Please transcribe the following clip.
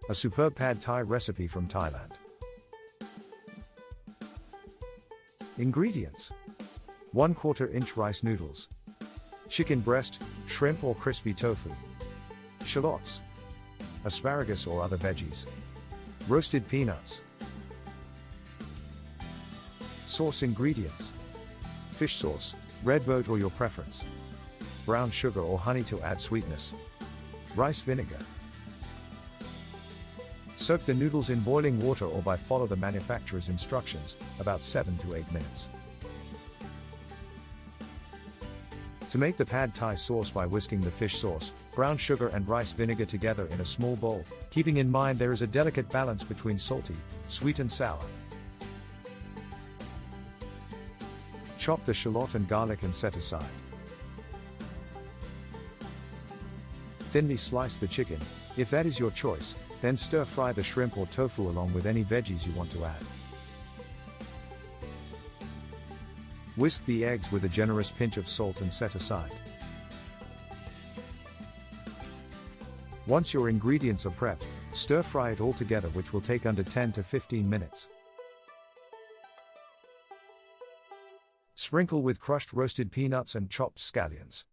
A superb pad Thai recipe from Thailand. Ingredients: 1/4 inch rice noodles, chicken breast, shrimp or crispy tofu, shallots, asparagus or other veggies, roasted peanuts. Sauce ingredients: fish sauce, red boat or your preference, brown sugar or honey to add sweetness, rice vinegar. Soak the noodles in boiling water or by follow the manufacturer's instructions, about 7 to 8 minutes. To make the pad Thai sauce by whisking the fish sauce, brown sugar and rice vinegar together in a small bowl, keeping in mind there is a delicate balance between salty, sweet and sour. Chop the shallot and garlic and set aside. Thinly slice the chicken, if that is your choice, then stir fry the shrimp or tofu along with any veggies you want to add. Whisk the eggs with a generous pinch of salt and set aside. Once your ingredients are prepped, stir fry it all together, which will take under 10 to 15 minutes. Sprinkle with crushed roasted peanuts and chopped scallions.